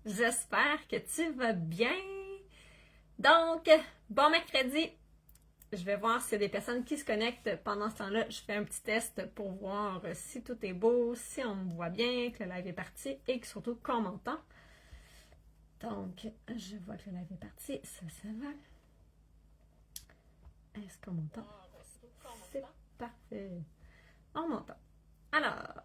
J'espère que tu vas bien. Donc, bon mercredi. Je vais voir s'il y a des personnes qui se connectent. Pendant ce temps-là, je fais un petit test pour voir si tout est beau, si on me voit bien, que le live est parti et que surtout qu'on m'entend. Donc, je vois que le live est parti. Ça va. Est-ce qu'on m'entend? C'est parfait. On m'entend. Alors,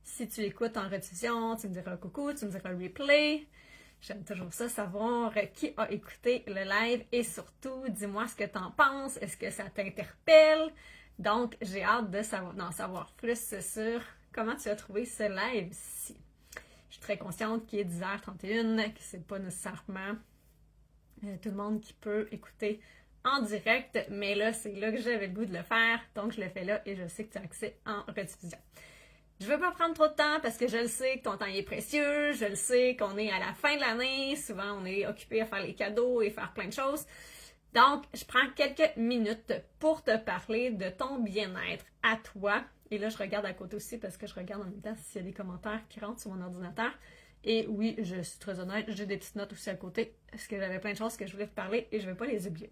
si tu écoutes en rediffusion, tu me diras coucou, tu me diras replay. J'aime toujours ça, savoir qui a écouté le live et surtout, dis-moi ce que tu en penses. Est-ce que ça t'interpelle? Donc, j'ai hâte d'en savoir plus sur comment tu as trouvé ce live-ci. Je suis très consciente qu'il est 10h31, que c'est pas nécessairement tout le monde qui peut écouter en direct, mais là, c'est là que j'avais le goût de le faire, donc je le fais là et je sais que tu as accès en rediffusion. Je ne veux pas prendre trop de temps parce que je le sais que ton temps est précieux, je le sais qu'on est à la fin de l'année, souvent on est occupé à faire les cadeaux et faire plein de choses. Donc, je prends quelques minutes pour te parler de ton bien-être à toi. Et là, je regarde à côté aussi parce que je regarde en même temps s'il y a des commentaires qui rentrent sur mon ordinateur. Et oui, je suis très honnête, j'ai des petites notes aussi à côté parce que j'avais plein de choses que je voulais te parler et je ne vais pas les oublier.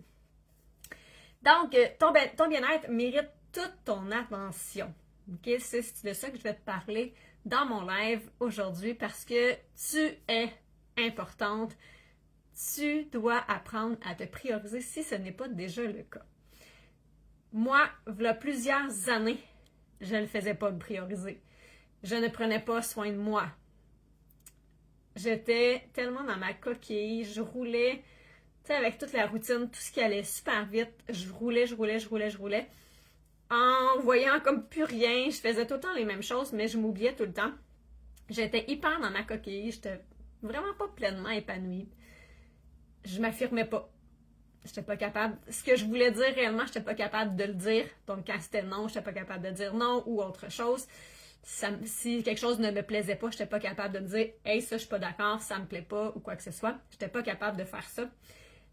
Donc, ton bien-être mérite toute ton attention. Okay? C'est de ça que je vais te parler dans mon live aujourd'hui parce que tu es importante. Tu dois apprendre à te prioriser si ce n'est pas déjà le cas. Moi, il y a plusieurs années, je ne faisais pas me prioriser. Je ne prenais pas soin de moi. J'étais tellement dans ma coquille, je roulais, tu sais, avec toute la routine, tout ce qui allait super vite, je roulais. En voyant comme plus rien, je faisais tout le temps les mêmes choses, mais je m'oubliais tout le temps. J'étais hyper dans ma coquille, j'étais vraiment pas pleinement épanouie. Je m'affirmais pas. J'étais pas capable. Ce que je voulais dire réellement, j'étais pas capable de le dire. Donc, quand c'était non, j'étais pas capable de dire non ou autre chose. Si quelque chose ne me plaisait pas, j'étais pas capable de me dire « Hey, ça, je suis pas d'accord, ça me plaît pas » ou quoi que ce soit. J'étais pas capable de faire ça.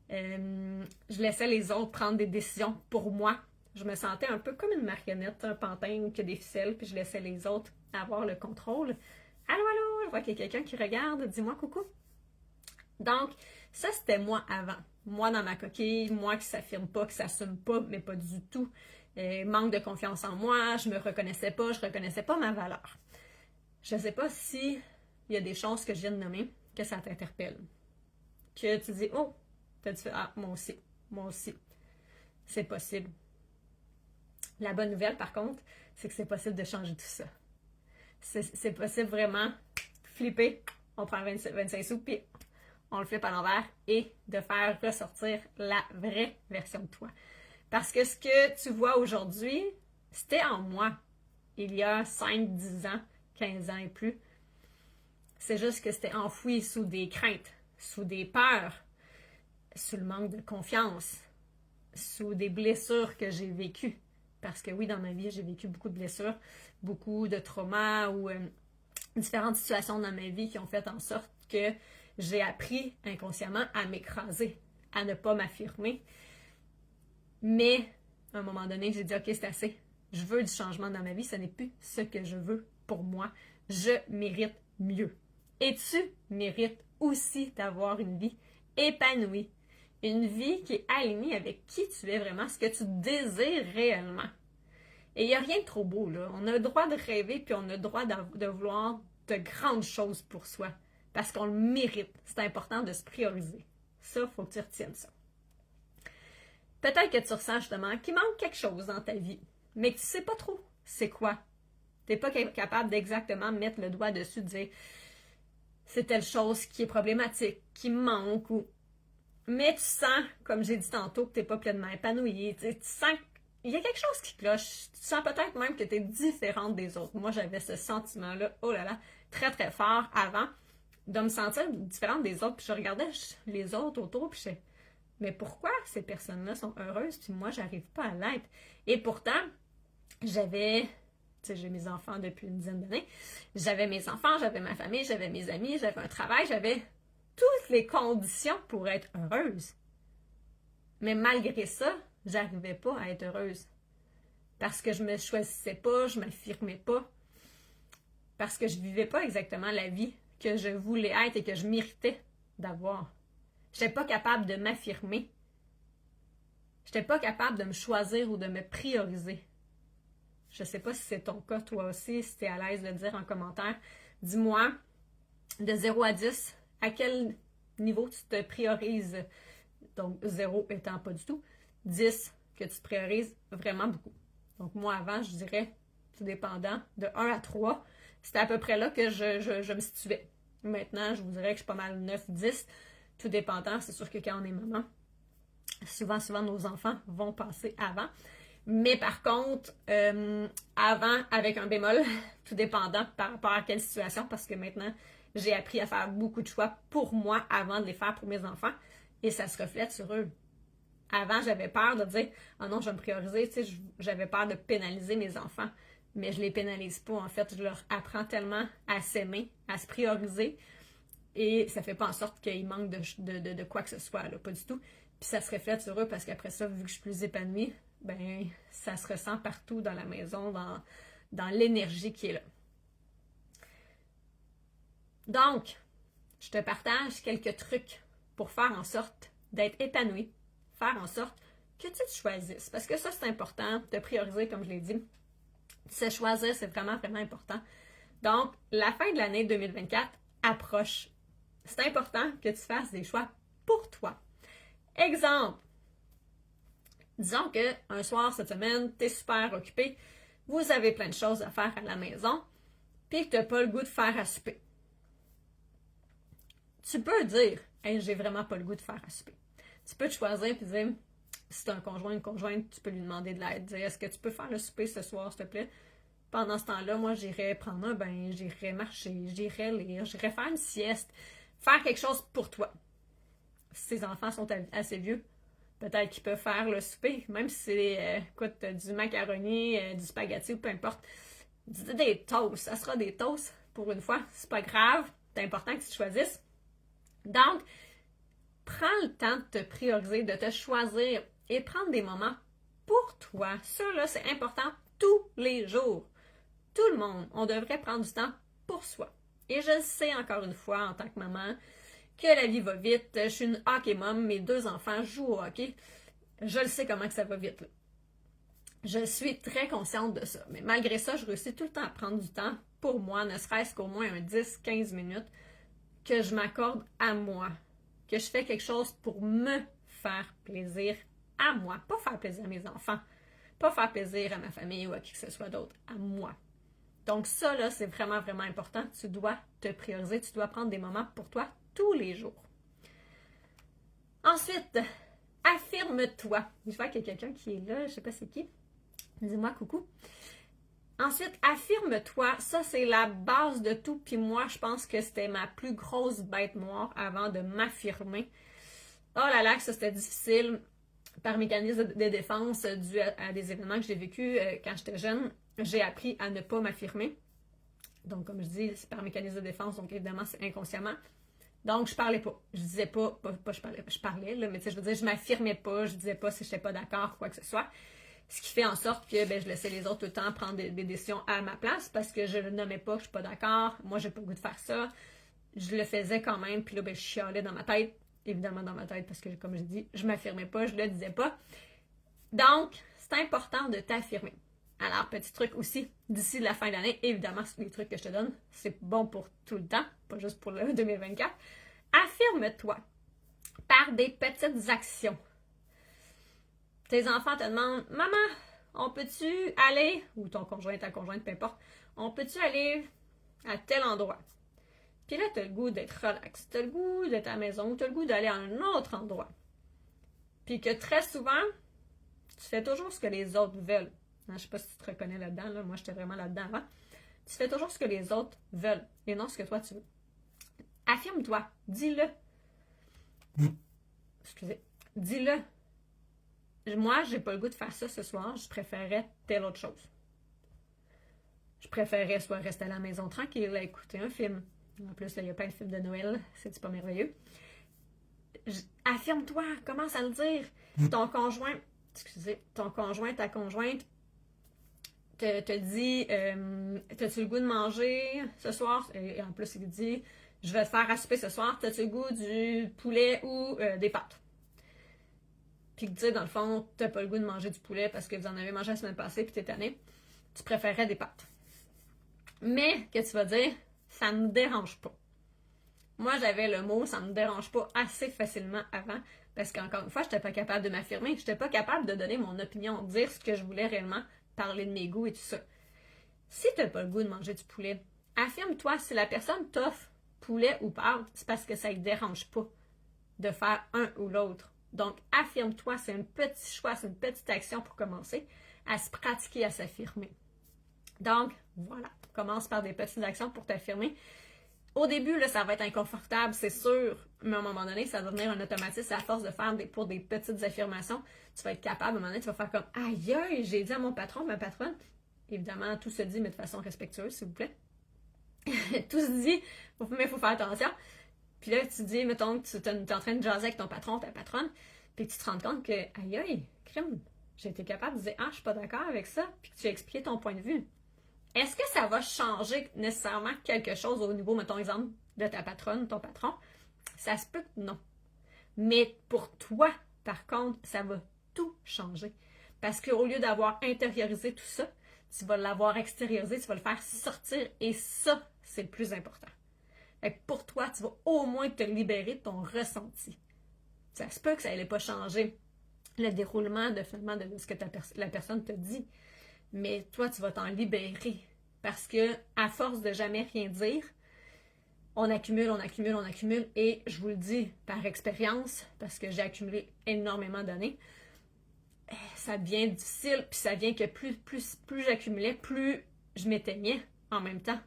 Je laissais les autres prendre des décisions pour moi. Je me sentais un peu comme une marionnette, un pantin qui a des ficelles, puis je laissais les autres avoir le contrôle. Allô, je vois qu'il y a quelqu'un qui regarde, dis-moi coucou. Donc, ça, c'était moi avant. Moi dans ma coquille, moi qui s'affirme pas, qui s'assume pas, mais pas du tout. Manque de confiance en moi, je me reconnaissais pas, je reconnaissais pas ma valeur. Je sais pas si il y a des choses que je viens de nommer que ça t'interpelle. Que tu dis, oh, tu fais, ah, moi aussi. C'est possible. La bonne nouvelle, par contre, c'est que c'est possible de changer tout ça. C'est possible vraiment flipper, on prend 25 sous, puis on le flippe à l'envers et de faire ressortir la vraie version de toi. Parce que ce que tu vois aujourd'hui, c'était en moi il y a 5, 10 ans, 15 ans et plus. C'est juste que c'était enfoui sous des craintes, sous des peurs, sous le manque de confiance, sous des blessures que j'ai vécues. Parce que oui, dans ma vie, j'ai vécu beaucoup de blessures, beaucoup de traumas ou différentes situations dans ma vie qui ont fait en sorte que j'ai appris inconsciemment à m'écraser, à ne pas m'affirmer. Mais à un moment donné, j'ai dit ok, c'est assez. Je veux du changement dans ma vie, ce n'est plus ce que je veux pour moi. Je mérite mieux. Et tu mérites aussi d'avoir une vie épanouie. Une vie qui est alignée avec qui tu es vraiment, ce que tu désires réellement. Et il n'y a rien de trop beau, là. On a le droit de rêver, puis on a le droit de vouloir de grandes choses pour soi. Parce qu'on le mérite. C'est important de se prioriser. Ça, il faut que tu retiennes ça. Peut-être que tu ressens justement qu'il manque quelque chose dans ta vie, mais que tu ne sais pas trop c'est quoi. Tu n'es pas capable d'exactement mettre le doigt dessus, de dire c'est telle chose qui est problématique, qui manque, ou... mais tu sens, comme j'ai dit tantôt, que tu n'es pas pleinement épanoui. Tu sens qu'il y a quelque chose qui cloche. Tu sens peut-être même que tu es différente des autres. Moi, j'avais ce sentiment-là, oh là là, très très fort avant, de me sentir différente des autres. Puis je regardais les autres autour, puis je disais, mais pourquoi ces personnes-là sont heureuses, puis moi, j'arrive pas à l'être? Et pourtant, j'avais, tu sais, j'ai mes enfants depuis une dizaine d'années, j'avais mes enfants, j'avais ma famille, j'avais mes amis, j'avais un travail, j'avais toutes les conditions pour être heureuse. Mais malgré ça, j'arrivais pas à être heureuse. Parce que je me choisissais pas, je m'affirmais pas. Parce que je vivais pas exactement la vie que je voulais être et que je méritais d'avoir. Je n'étais pas capable de m'affirmer. Je n'étais pas capable de me choisir ou de me prioriser. Je ne sais pas si c'est ton cas, toi aussi, si tu es à l'aise de le dire en commentaire. Dis-moi, de 0 à 10, à quel niveau tu te priorises? Donc, 0 étant pas du tout. 10, que tu te priorises vraiment beaucoup. Donc, moi, avant, je dirais, tout dépendant, de 1 à 3, c'était à peu près là que je me situais. Maintenant, je vous dirais que je suis pas mal 9, 10, tout dépendant. C'est sûr que quand on est maman, souvent, nos enfants vont passer avant. Mais par contre, avant, avec un bémol, tout dépendant par rapport à quelle situation, parce que maintenant, j'ai appris à faire beaucoup de choix pour moi avant de les faire pour mes enfants, et ça se reflète sur eux. Avant, j'avais peur de dire « Ah non, je vais me prioriser », tu sais, j'avais peur de pénaliser mes enfants, mais je les pénalise pas, en fait, je leur apprends tellement à s'aimer, à se prioriser, et ça fait pas en sorte qu'ils manquent de quoi que ce soit, là, pas du tout. Puis ça se reflète sur eux, parce qu'après ça, vu que je suis plus épanouie, ben ça se ressent partout dans la maison, dans l'énergie qui est là. Donc, je te partage quelques trucs pour faire en sorte d'être épanoui, faire en sorte que tu te choisisses. Parce que ça, c'est important, de prioriser, comme je l'ai dit. Se choisir, c'est vraiment, vraiment important. Donc, la fin de l'année 2024 approche. C'est important que tu fasses des choix pour toi. Exemple, disons qu'un soir cette semaine, tu es super occupé, vous avez plein de choses à faire à la maison, puis que tu n'as pas le goût de faire à souper. Tu peux dire hey, j'ai vraiment pas le goût de faire à souper. Tu peux te choisir et dire si tu as un conjoint, une conjointe, tu peux lui demander de l'aide. Dire est-ce que tu peux faire le souper ce soir, s'il te plaît? Pendant ce temps-là, moi, j'irais prendre un bain, j'irais marcher, j'irais lire, j'irais faire une sieste, faire quelque chose pour toi. Si tes enfants sont assez vieux, peut-être qu'ils peuvent faire le souper, même si c'est du macaroni, du spaghetti ou peu importe. Des toasts, ça sera des toasts pour une fois, c'est pas grave, c'est important que tu te choisisses. Donc, prends le temps de te prioriser, de te choisir et prendre des moments pour toi. Ça, là, c'est important tous les jours. Tout le monde, on devrait prendre du temps pour soi. Et je sais encore une fois, en tant que maman, que la vie va vite. Je suis une hockey mom, mes 2 enfants jouent au hockey. Je le sais comment que ça va vite, là. Je suis très consciente de ça. Mais malgré ça, je réussis tout le temps à prendre du temps pour moi, ne serait-ce qu'au moins un 10-15 minutes que je m'accorde à moi. Que je fais quelque chose pour me faire plaisir à moi. Pas faire plaisir à mes enfants. Pas faire plaisir à ma famille ou à qui que ce soit d'autre. À moi. Donc ça, là, c'est vraiment, vraiment important. Tu dois te prioriser. Tu dois prendre des moments pour toi tous les jours. Ensuite, affirme-toi. Je vois qu'il y a quelqu'un qui est là. Je ne sais pas c'est qui. Dis-moi coucou. Ensuite, affirme-toi. Ça, c'est la base de tout. Puis moi, je pense que c'était ma plus grosse bête noire avant de m'affirmer. Oh là là, que ça, c'était difficile par mécanisme de défense dû à des événements que j'ai vécus quand j'étais jeune. J'ai appris à ne pas m'affirmer. Donc, comme je dis, c'est par mécanisme de défense. Donc, évidemment, c'est inconsciemment. Donc, je parlais pas. Je disais pas je parlais, là, mais tu sais, je veux dire, je m'affirmais pas. Je disais pas si j'étais pas d'accord, quoi que ce soit. Ce qui fait en sorte que je laissais les autres tout le temps prendre des décisions à ma place parce que je ne nommais pas que je suis pas d'accord. Moi, j'ai pas le goût de faire ça. Je le faisais quand même. Puis là, je chialais dans ma tête. Évidemment dans ma tête parce que, comme je dis, je m'affirmais pas, je le disais pas. Donc, c'est important de t'affirmer. Alors, petit truc aussi, d'ici la fin de l'année, évidemment, les trucs que je te donne, c'est bon pour tout le temps, pas juste pour le 2024. Affirme-toi par des petites actions. Tes enfants te demandent « Maman, on peut-tu aller, ou ton conjoint, ta conjointe, peu importe, on peut-tu aller à tel endroit? » Puis là, tu as le goût d'être relax, tu as le goût d'être à la maison, ou tu as le goût d'aller à un autre endroit. Puis que très souvent, tu fais toujours ce que les autres veulent. Je ne sais pas si tu te reconnais là-dedans, là. Moi j'étais vraiment là-dedans avant. Tu fais toujours ce que les autres veulent et non ce que toi tu veux. Affirme-toi, dis-le. Excusez, dis-le. Moi, j'ai pas le goût de faire ça ce soir, je préférais telle autre chose. Je préférais soit rester à la maison tranquille, écouter un film. En plus, là, il y a plein de films de Noël, c'est pas merveilleux. Affirme-toi, commence à le dire. Ton conjoint, ta conjointe, te dit t'as-tu le goût de manger ce soir? Et en plus, il dit je vais te faire à souper ce soir, t'as-tu le goût du poulet ou des pâtes? Puis tu sais, dans le fond, t'as pas le goût de manger du poulet parce que vous en avez mangé la semaine passée puis t'es tanné. Tu préférerais des pâtes. Mais, que tu vas dire, ça me dérange pas. Moi, j'avais le mot « ça me dérange pas » assez facilement avant, parce qu'encore une fois, j'étais pas capable de m'affirmer, j'étais pas capable de donner mon opinion, dire ce que je voulais réellement, parler de mes goûts et tout ça. Si t'as pas le goût de manger du poulet, affirme-toi, si la personne t'offre poulet ou pâtes, c'est parce que ça ne dérange pas de faire un ou l'autre. Donc, affirme-toi, c'est un petit choix, c'est une petite action pour commencer à se pratiquer, à s'affirmer. Donc, voilà, commence par des petites actions pour t'affirmer. Au début, là, ça va être inconfortable, c'est sûr, mais à un moment donné, ça va devenir un automatisme. À force de faire pour des petites affirmations, tu vas être capable, à un moment donné, tu vas faire comme « Aïe, aïe, j'ai dit à mon patron, ma patronne », évidemment, tout se dit, mais de façon respectueuse, s'il vous plaît. Tout se dit, mais il faut faire attention. Puis là, tu dis, mettons que tu es en train de jaser avec ton patron, ta patronne, puis tu te rends compte que « Aïe, aïe, crime, j'ai été capable de dire « Ah, je suis pas d'accord avec ça », puis que tu as expliqué ton point de vue. Est-ce que ça va changer nécessairement quelque chose au niveau, mettons exemple, de ta patronne, ton patron? Ça se peut que non. Mais pour toi, par contre, ça va tout changer. Parce qu'au lieu d'avoir intériorisé tout ça, tu vas l'avoir extériorisé, tu vas le faire sortir. Et ça, c'est le plus important. Fait que pour toi, tu vas au moins te libérer de ton ressenti. Ça se peut que ça n'allait pas changer le déroulement de ce que la personne te dit. Mais toi, tu vas t'en libérer. Parce que, à force de jamais rien dire, on accumule. Et je vous le dis par expérience, parce que j'ai accumulé énormément d'années, ça devient difficile. Puis ça vient que plus j'accumulais, plus je m'éteignais en même temps.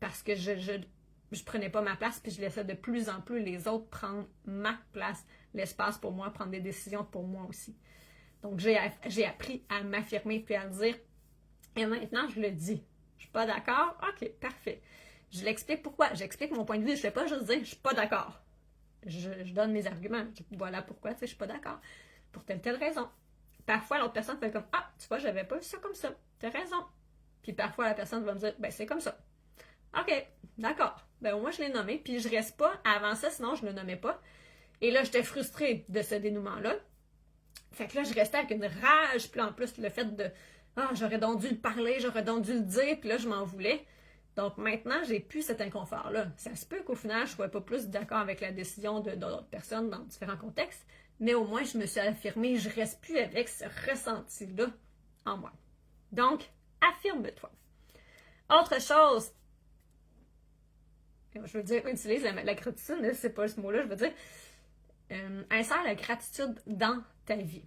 Parce que je prenais pas ma place, puis je laissais de plus en plus les autres prendre ma place, l'espace pour moi, prendre des décisions pour moi aussi. Donc, j'ai appris à m'affirmer puis à le dire. Et maintenant, je le dis. Je suis pas d'accord? OK, parfait. Je l'explique pourquoi. J'explique mon point de vue. Je ne fais pas juste dire je suis pas d'accord. Je donne mes arguments. Voilà pourquoi je suis pas d'accord. Pour telle raison. Parfois, l'autre personne fait comme ah, tu vois, j'avais pas vu ça comme ça. Tu as raison. Puis parfois, la personne va me dire ben c'est comme ça. OK, d'accord. Ben moi, je l'ai nommé. Puis je reste pas. Avant ça, sinon, je le nommais pas. Et là, j'étais frustrée de ce dénouement-là. Fait que là, je restais avec une rage. Puis en plus, le fait de ah, j'aurais donc dû le parler, j'aurais donc dû le dire, puis là, je m'en voulais. Donc maintenant, j'ai plus cet inconfort-là. Ça se peut qu'au final, je ne sois pas plus d'accord avec la décision d'autres personnes dans différents contextes, mais au moins, je me suis affirmée, je ne reste plus avec ce ressenti-là en moi. Donc, affirme-toi. Autre chose, je veux dire, utilise la gratitude, c'est pas ce mot-là, je veux dire, insère la gratitude dans ta vie.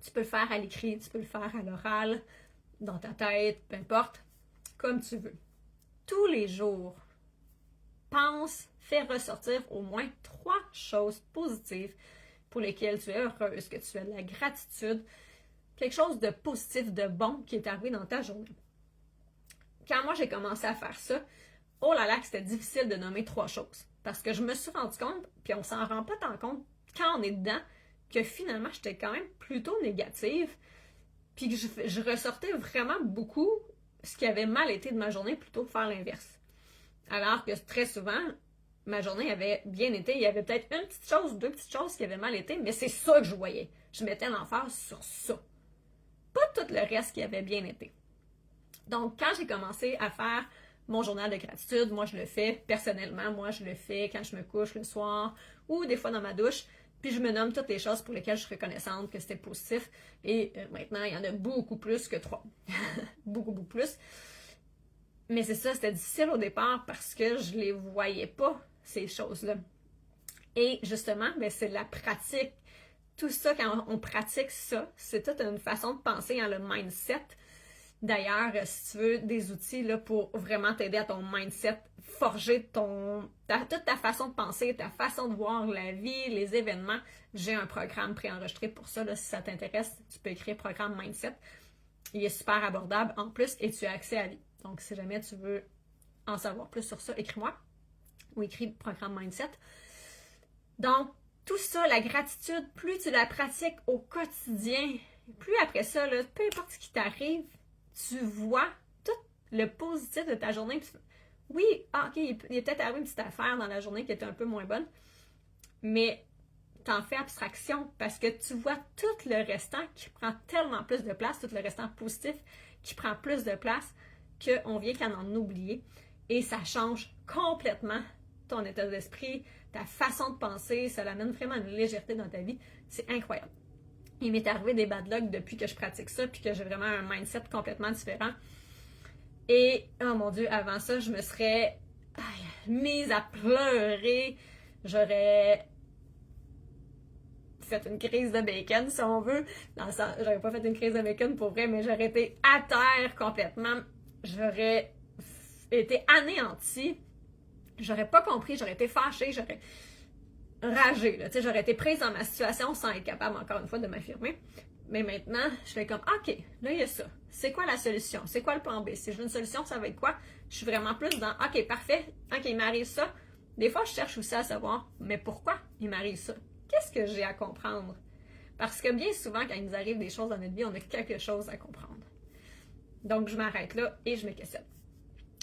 Tu peux le faire à l'écrit, tu peux le faire à l'oral, dans ta tête, peu importe, comme tu veux. Tous les jours, pense, fais ressortir au moins 3 choses positives pour lesquelles tu es heureuse, que tu as de la gratitude, quelque chose de positif, de bon qui est arrivé dans ta journée. Quand moi j'ai commencé à faire ça, oh là là, c'était difficile de nommer 3 choses. Parce que je me suis rendu compte, puis on s'en rend pas tant compte quand on est dedans, que finalement, j'étais quand même plutôt négative, puis que je ressortais vraiment beaucoup ce qui avait mal été de ma journée plutôt que faire l'inverse. Alors que très souvent, ma journée avait bien été, il y avait peut-être une petite chose, 2 petites choses qui avaient mal été, mais c'est ça que je voyais. Je mettais l'emphase sur ça. Pas tout le reste qui avait bien été. Donc, quand j'ai commencé à faire mon journal de gratitude, moi je le fais personnellement, moi je le fais quand je me couche le soir ou des fois dans ma douche. Puis je me nomme toutes les choses pour lesquelles je suis reconnaissante que c'était positif. Et maintenant, il y en a beaucoup plus que 3. beaucoup plus. Mais c'est ça, c'était difficile au départ parce que je les voyais pas, ces choses-là. Et justement, ben, c'est la pratique. Tout ça, quand on pratique ça, c'est toute une façon de penser, le mindset. D'ailleurs, si tu veux des outils là, pour vraiment t'aider à ton mindset, forger toute ta façon de penser, ta façon de voir la vie, les événements, j'ai un programme préenregistré pour ça. Là, si ça t'intéresse, tu peux écrire programme mindset. Il est super abordable en plus et tu as accès à lui. Donc, si jamais tu veux en savoir plus sur ça, écris-moi ou écris programme mindset. Donc, tout ça, la gratitude, plus tu la pratiques au quotidien, plus après ça, là, peu importe ce qui t'arrive, tu vois tout le positif de ta journée. Oui, ok, il est peut-être arrivé une petite affaire dans la journée qui était un peu moins bonne, mais t'en fais abstraction parce que tu vois tout le restant qui prend tellement plus de place, tout le restant positif qui prend plus de place qu'on vient qu'à en oublier. Et ça change complètement ton état d'esprit, ta façon de penser, ça l'amène vraiment une légèreté dans ta vie. C'est incroyable. Il m'est arrivé des bad luck depuis que je pratique ça, puis que j'ai vraiment un mindset complètement différent. Et, oh mon Dieu, avant ça, je me serais mise à pleurer. J'aurais fait une crise de bacon, si on veut. Dans le sens, j'aurais pas fait une crise de bacon pour vrai, mais j'aurais été à terre complètement. J'aurais été anéantie. J'aurais pas compris, j'aurais été fâchée, j'aurais ragé. J'aurais été prise dans ma situation sans être capable, encore une fois, de m'affirmer. Mais maintenant, je fais comme, OK, là, il y a ça. C'est quoi la solution? C'est quoi le plan B? Si je veux une solution, ça va être quoi? Je suis vraiment plus dans, OK, parfait. OK, il m'arrive ça. Des fois, je cherche aussi à savoir, mais pourquoi il m'arrive ça? Qu'est-ce que j'ai à comprendre? Parce que bien souvent, quand il nous arrive des choses dans notre vie, on a quelque chose à comprendre. Donc, je m'arrête là et je me questionne.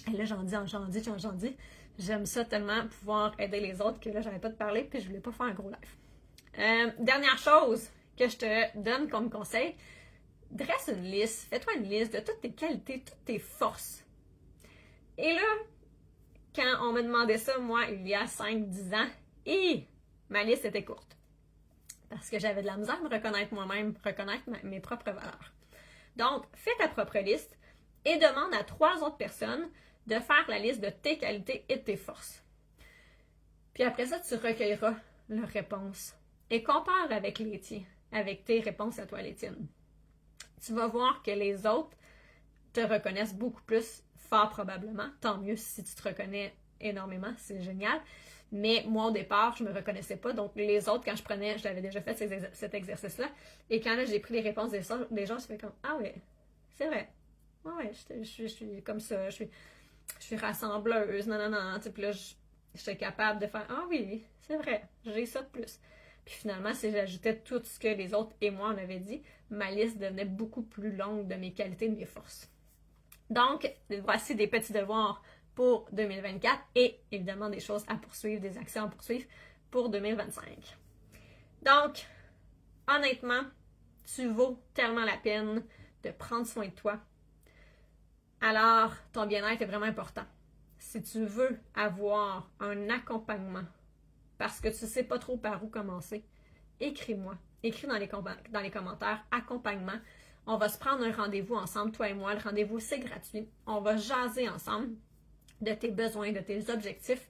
Et là, j'en dis. J'aime ça tellement, pouvoir aider les autres, que là, j'arrête pas de parler, puis je voulais pas faire un gros live. Dernière chose que je te donne comme conseil, dresse une liste, fais-toi une liste de toutes tes qualités, toutes tes forces. Et là, quand on me demandait ça, moi, il y a 5-10 ans, et ma liste était courte. Parce que j'avais de la misère à me reconnaître moi-même, reconnaître mes propres valeurs. Donc, fais ta propre liste et demande à 3 autres personnes de faire la liste de tes qualités et de tes forces. Puis après ça, tu recueilleras leurs réponses et compare avec les tiens, avec tes réponses à toi, les tiennes. Tu vas voir que les autres te reconnaissent beaucoup plus, fort probablement. Tant mieux si tu te reconnais énormément, c'est génial. Mais moi, au départ, je me reconnaissais pas. Donc, les autres, quand j'avais déjà fait cet exercice-là. Et quand là, j'ai pris les réponses des gens, je fais comme, ah ouais, c'est vrai. Ouais, je suis comme ça, je suis rassembleuse, non. Puis là, j'étais capable de faire, ah oui, c'est vrai, j'ai ça de plus. Puis finalement, si j'ajoutais tout ce que les autres et moi on avait dit, ma liste devenait beaucoup plus longue de mes qualités et de mes forces. Donc, voici des petits devoirs pour 2024 et évidemment des choses à poursuivre, des actions à poursuivre pour 2025. Donc, honnêtement, tu vaux tellement la peine de prendre soin de toi. Alors, ton bien-être est vraiment important. Si tu veux avoir un accompagnement parce que tu ne sais pas trop par où commencer, écris-moi. Écris dans les commentaires accompagnement. On va se prendre un rendez-vous ensemble, toi et moi. Le rendez-vous, c'est gratuit. On va jaser ensemble de tes besoins, de tes objectifs.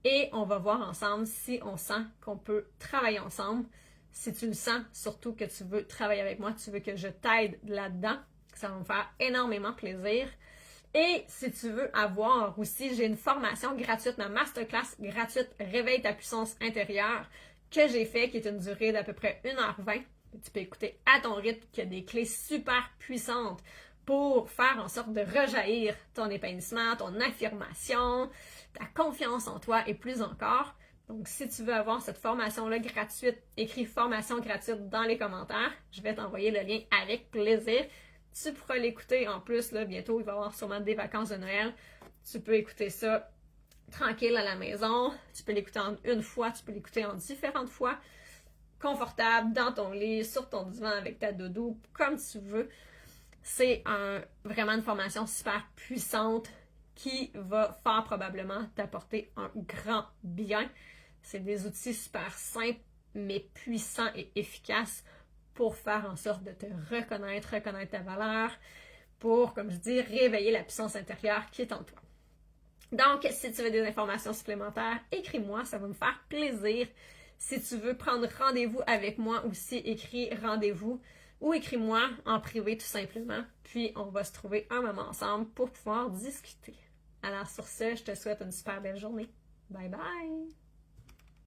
Et on va voir ensemble si on sent qu'on peut travailler ensemble. Si tu le sens, surtout que tu veux travailler avec moi, tu veux que je t'aide là-dedans, ça va me faire énormément plaisir. Et si tu veux avoir aussi, j'ai une formation gratuite, ma masterclass gratuite Réveille ta puissance intérieure que j'ai fait, qui est une durée d'à peu près 1h20. Tu peux écouter à ton rythme, qui a des clés super puissantes pour faire en sorte de rejaillir ton épanouissement, ton affirmation, ta confiance en toi et plus encore. Donc, si tu veux avoir cette formation-là gratuite, écris formation gratuite dans les commentaires. Je vais t'envoyer le lien avec plaisir. Tu pourras l'écouter en plus, là, bientôt, il va y avoir sûrement des vacances de Noël. Tu peux écouter ça tranquille à la maison. Tu peux l'écouter en une fois, tu peux l'écouter en différentes fois. Confortable, dans ton lit, sur ton divan avec ta doudou, comme tu veux. C'est vraiment une formation super puissante qui va fort probablement t'apporter un grand bien. C'est des outils super simples, mais puissants et efficaces pour faire en sorte de te reconnaître ta valeur, pour, comme je dis, réveiller la puissance intérieure qui est en toi. Donc, si tu veux des informations supplémentaires, écris-moi, ça va me faire plaisir. Si tu veux prendre rendez-vous avec moi aussi, écris rendez-vous ou écris-moi en privé tout simplement. Puis, on va se trouver un moment ensemble pour pouvoir discuter. Alors, sur ce, je te souhaite une super belle journée. Bye bye!